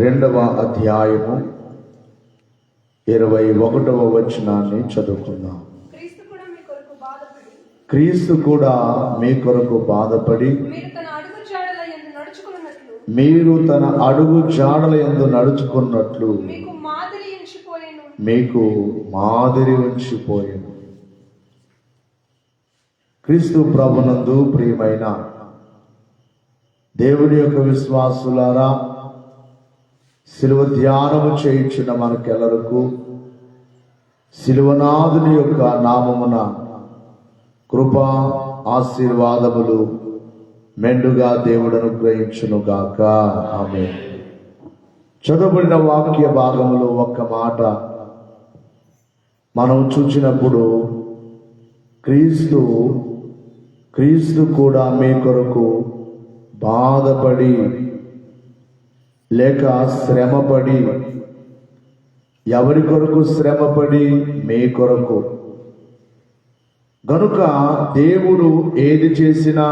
రెండవ అధ్యాయము 21వ వచనాన్ని చదువుకుందాం. క్రీస్తు కూడా మీ కొరకు బాధపడి మీరు తన అడుగు జాడల యందు నడుచుకున్నట్లు మీకు మాదిరి ఉంచిపోయాను. క్రీస్తు ప్రభునందు ప్రియమైన దేవుని యొక్క విశ్వాసులారా, శిలువ ధ్యానము చేయించిన మనకెల్లరకు శిలువనాథుని యొక్క నామమున కృప ఆశీర్వాదములు మెండుగా దేవుడు అనుగ్రహించును గాక. ఆమేన్. చదవబడిన వాక్య భాగములో ఒక్క మాట మనం చూసినప్పుడు క్రీస్తు కూడా మీ కొరకు బాధపడి లేక శ్రమపడి, ఎవరి కొరకు శ్రమపడి? మీ కొరకు. గనుక దేవుడు ఏది చేసినా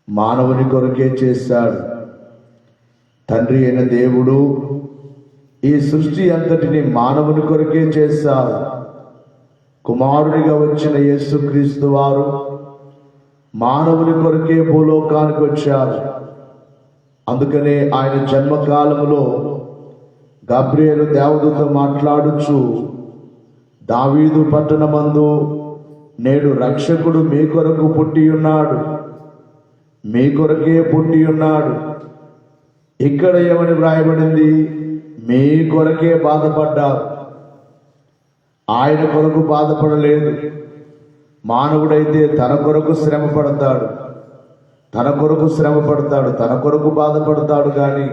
మానవుని కొరకే చేశాడు. తండ్రి అయిన దేవుడు ఈ సృష్టి అంతటిని మానవుని కొరకే చేశారు. కుమారుడిగా వచ్చిన యేసుక్రీస్తు వారు మానవుని కొరకే భూలోకానికి వచ్చారు. అందుకనే ఆయన జన్మకాలములో గబ్రియేలు దేవదూత మాట్లాడుచు, దావీదు పట్టణమందు నేడు రక్షకుడు మీ కొరకు పుట్టి ఉన్నాడు, మీ కొరకే పుట్టి ఉన్నాడు. ఇక్కడ ఏమని వ్రాయబడింది? మీ కొరకే బాధపడ్డారు. ఆయన కొరకు బాధపడలేదు. మానవుడైతే తన కొరకు శ్రమ పడతాడు, తన కొరకు బాధపడతాడు. కానీ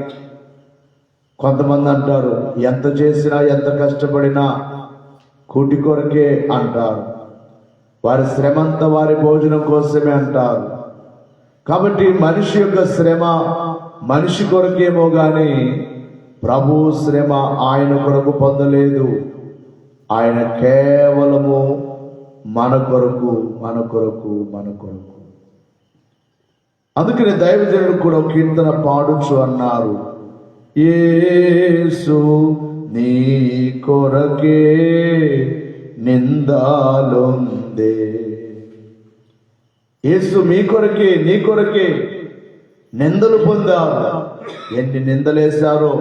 కొంతమంది అంటారు, ఎంత చేసినా ఎంత కష్టపడినా కూటి కొరకే అంటారు. వారి శ్రమ అంతా వారి భోజనం కోసమే అంటారు. కాబట్టి మనిషి యొక్క శ్రమ మనిషి కొరకేమో గాని ప్రభు శ్రమ ఆయన కొరకు పొందలేదు. ఆయన కేవలము మన కొరకు. అందుకని దైవజనుడు కూడా కీర్తన పాడుచు అన్నారు, యేసు నీ కొరకే నిందాలొందే. యేసు మీ కొరకే, నీ కొరకే నిందలు పొందారు. ఎన్ని నిందలేశారో!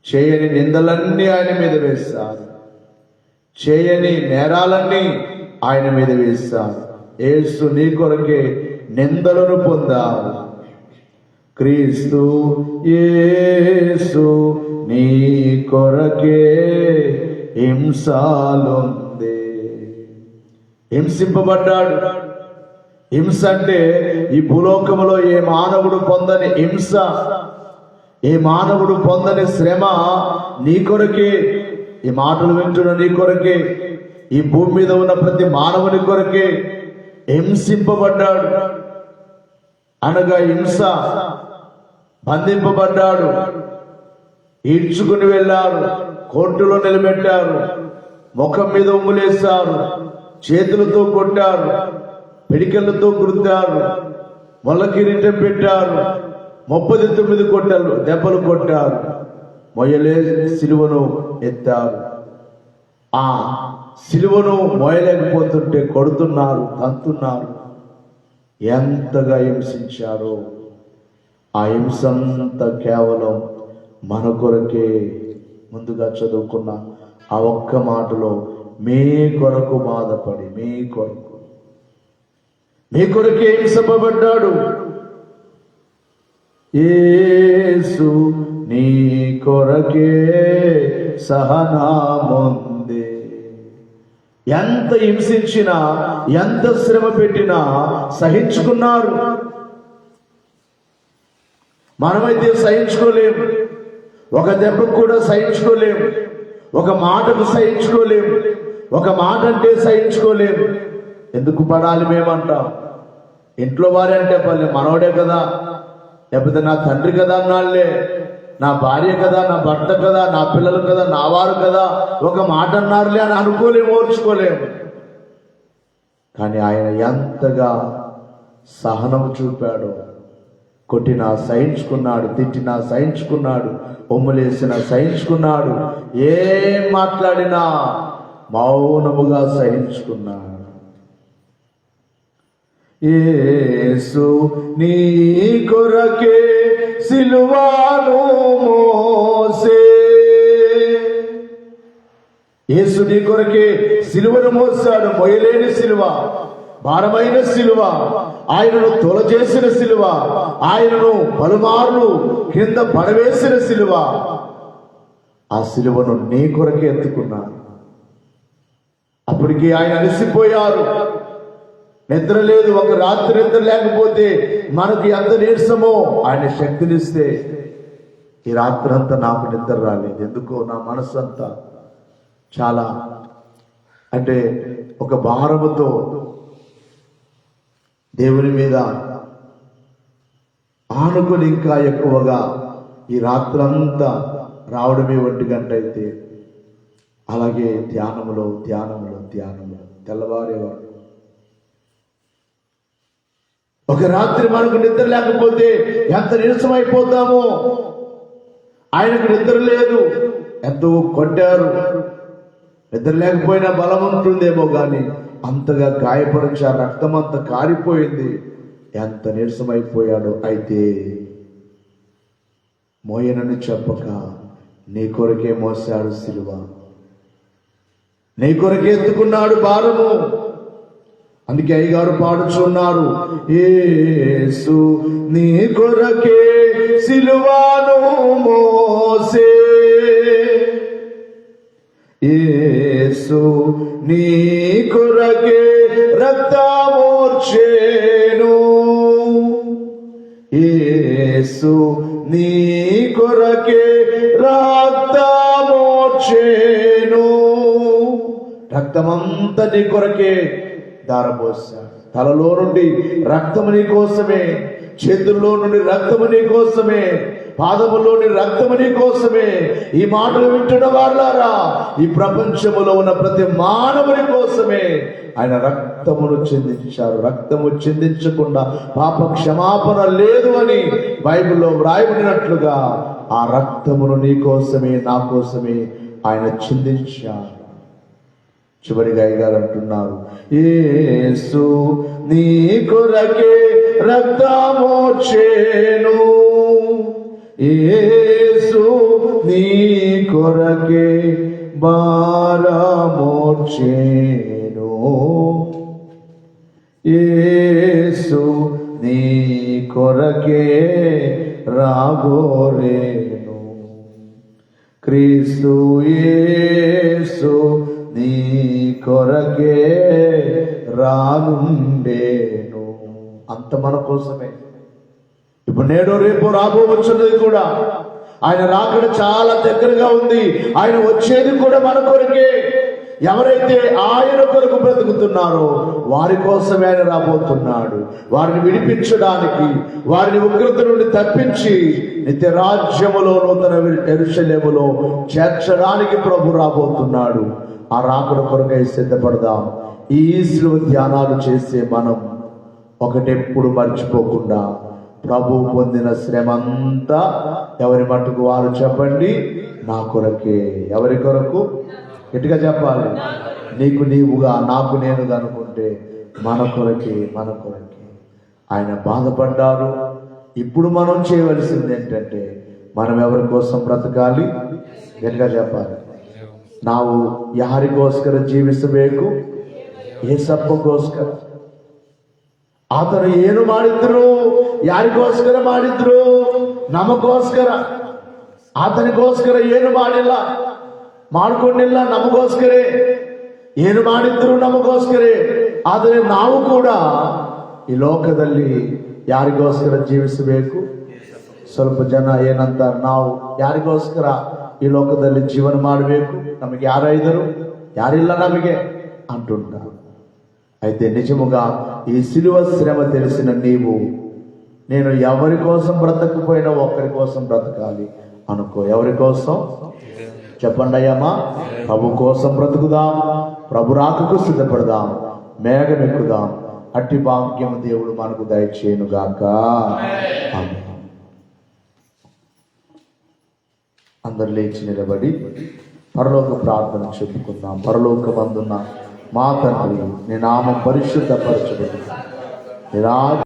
చేయని నిందలన్నీ ఆయన మీద వేశారు, చేయని నేరాలన్నీ ఆయన మీద వేశారు. యేసు నీ కొరకే నిందలను పొందారు. క్రీస్తు యేసు నీ కొరకే హింసాలొందే. హింసింపబడ్డాడు. హింస అంటే ఈ భూలోకములో ఏ మానవుడు పొందని హింస, ఏ మానవుడు పొందని శ్రమ నీ కొరకే. ఈ మాటలు వింటున్న నీ కొరకే, ఈ భూమి మీద ఉన్న ప్రతి మానవుని కొరకే హింసింపబడ్డాడు. అనగా హింస, బంధింపబడ్డాడు, ఈడ్చుకుని వెళ్ళారు, కోర్టులో నిలబెట్టారు, ముఖం మీద ఉమ్ములేశారు, చేతులతో కొట్టారు, పిడికెళ్లతో గుద్దారు, మొల్ల కిరీటం పెట్టారు, 39 దెబ్బలు కొట్టారు, మొయ్యలే సిలువను ఎత్తారు. ఆ సిలువను మోయలేకపోతుంటే కొడుతున్నారు, తంతున్నారు. ఎంతగా హింసించారో! ఆ హింసంతా కేవలం మన కొరకే. ముందుగా చదువుకున్న ఆ ఒక్క మాటలో మీ కొరకు బాధపడి, మీ కొరకే హింసింపబడ్డాడు. యేసు నీ కొరకే సహనమొందే. ఎంత హింసించినా, ఎంత శ్రమ పెట్టినా సహించుకున్నారు. మనమైతే సహించుకోలేము. ఒక దెబ్బకు కూడా సహించుకోలేము, ఒక మాటకు సహించుకోలేము, ఒక మాట అంటే సహించుకోలేము. ఎందుకు పడాలి మేమంటాం? ఇంట్లో వారే అంటే పల్లె మనోడే కదా, లేకపోతే నా తండ్రి కదా అన్నాళ్లే, నా భార్య కదా, నా భర్త కదా, నా పిల్లలు కదా, నా వారు కదా, ఒక మాట అన్నారులే అని అనుకోలేము, ఓర్చుకోలేము. కానీ ఆయన ఎంతగా సహనం చూపాడో, కొట్టినా సహించుకున్నాడు, తిట్టినా సహించుకున్నాడు, ఒమ్ములేసినా సహించుకున్నాడు, ఏం మాట్లాడినా మౌనముగా సహించుకున్నాడు. యేసు నీ కొరకే సిలువను మోసే, యేసు నీ కొరకే సిలువను మోసాడు. మోయలేని సిలువ, భారమైన సిలువ, ఆయనను తొలచేసిన సిలువ, ఆయనను పలుమార్లు కింద పడవేసిన సిలువ. ఆ సిలువను నీ కొరకే ఎత్తుకున్నాడు. అప్పటికి ఆయన అలసిపోయారు, నిద్ర లేదు. ఒక రాత్రి నిద్ర లేకపోతే మనకి ఎంత నీరసమో ఆయన శక్తినిస్తే, ఈ రాత్రి అంతా నాకు నిద్ర రాలేదు. ఎందుకో నా మనసు అంతా చాలా అంటే ఒక భారముతో దేవుని మీద ఆనుకొని ఇంకా ఎక్కువగా ఈ రాత్రంతా రావడమే 1 గంట అయితే, అలాగే ధ్యానములో తెల్లవారేవాడు. ఒక రాత్రి మనకు నిద్ర లేకపోతే ఎంత నీరసమైపోతామో. ఆయనకు నిద్ర లేదు, ఎంతో కొట్టారు. నిద్ర లేకపోయినా బలం ఉంటుందేమో కానీ అంతగా గాయపరిచారు, రక్తం అంతా కారిపోయింది, ఎంత నీరసమైపోయాడో. అయితే మోయనని చెప్పక నీ కొరకే మోసాడు సిలువ, నీ కొరకే ఎత్తుకున్నాడు భారము. అందుకే అయ్యగారు పాడుచున్నారు, యేసు నీ కొరకే సిలువను మోసే, యేసు నీ కొరకే రక్తమోర్చెను, యేసు నీ కొరకే రక్తమోర్చెను. రక్తమంతా నీ కొరకే దారపోసాడు. తలలో నుండి రక్తము నీ కోసమే, చేతుల్లో నుండి రక్తము నీ కోసమే, పాదములోని రక్తము నీ కోసమే. ఈ మాటలు వింటున్న వాళ్ళారా, ఈ ప్రపంచములో ఉన్న ప్రతి మానవుని కోసమే ఆయన రక్తమును చిందించారు. రక్తము చిందించకుండా పాప క్షమాపణ లేదు అని బైబిల్లో వ్రాయబడినట్లుగా ఆ రక్తమును నీ కోసమే, నా కోసమే ఆయన చిందించారు. చివరిగా అయ్యగారు అంటున్నారు, యేసు నీ కొరకే రక్తమోర్చెను, యేసు నీ కొరకే భారమోర్చెను, యేసు నీ కొరకే రాగోరేను, క్రీస్తు యేసు నీ కొరకే రానుండేను. అంత మన కోసమే. ఇప్పుడు నేడు రేపు రాబోవచ్చున్నది కూడా ఆయన రాకడ చాలా దగ్గరగా ఉంది. ఆయన వచ్చేది కూడా మన కొరకే. ఎవరైతే ఆయన కొరకు బ్రతుకుతున్నారో వారి కోసమే ఆయన రాబోతున్నాడు. వారిని విడిపించడానికి, వారిని ఉగ్రత నుండి తప్పించి నిత్య రాజ్యములో, నూతన యెరూషలేములో చేర్చడానికి ప్రభు రాబోతున్నాడు. ఆ రాకడ కొరకై సిద్ధపడదాం. ఈ శిలువ ధ్యానాలు చేసే మనం ఒకటెప్పుడు మర్చిపోకుండా ప్రభు పొందిన శ్రమంతా ఎవరి మట్టుకు వారు చెప్పండి, నా కొరకే. ఎవరి కొరకు? గట్టిగా చెప్పాలి. నీకు నీవుగా, నాకు నేనుగా అనుకుంటే మన కొరకే, మన కొరకే ఆయన బాధపడ్డారు. ఇప్పుడు మనం చేయవలసింది ఏంటంటే, మనం ఎవరి కోసం బ్రతకాలి? గట్టిగా చెప్పాలి. ನಾವು ಯಾರಿಗೋಸ್ಕರ ಜೀವಿಸಬೇಕು? ಯೇಸಪ್ಪಗೋಸ್ಕರ. ಆತನು ಏನು ಮಾಡಿದ್ರು? ಯಾರಿಗೋಸ್ಕರ ಮಾಡಿದ್ರು? ನಮಗೋಸ್ಕರ. ಆತನಿಗೋಸ್ಕರ ಏನು ಮಾಡಿಲ್ಲ, ಮಾಡ್ಕೊಂಡಿಲ್ಲ, ನಮಗೋಸ್ಕರೇ. ಏನು ಮಾಡಿದ್ರು ನಮಗೋಸ್ಕರೇ. ಆದರೆ ನಾವು ಕೂಡ ಈ ಲೋಕದಲ್ಲಿ ಯಾರಿಗೋಸ್ಕರ ಜೀವಿಸಬೇಕು? ಸ್ವಲ್ಪ ಜನ ಏನಂತಾರೆ, ನಾವು ಯಾರಿಗೋಸ್ಕರ ಈ ಲೋಕದಲ್ಲಿ ಜೀವನ ಮಾಡಬೇಕು, ನಮಗೆ ಯಾರ ಇದ್ದರು, ಯಾರಿಲ್ಲ ನಮಗೆ అంటుంటారు. అయితే నిజముగా ఈ సిలువ శ్రమ తెలిసిన నీవు నేను ఎవరి కోసం బ్రతకపోయినా ఒక్కరి కోసం బ్రతకాలి అనుకో. ఎవరి కోసం చెప్పండి అయ్యమ్మా? ప్రభు కోసం బ్రతుకుదాం, ప్రభు రాకకు సిద్ధపడదాం, మేఘం ఎక్కుదాం, అట్టి భాగ్యం దేవుడు మనకు దయచేయునుగాక. ఆమేన్. అందరు లేచి నిలబడి పరలోక ప్రార్థన చెప్పుకుందాం. పరలోకమందున్న మా తండ్రి, నీ నామం పరిశుద్ధపరచబడి, నీ రాజ్యం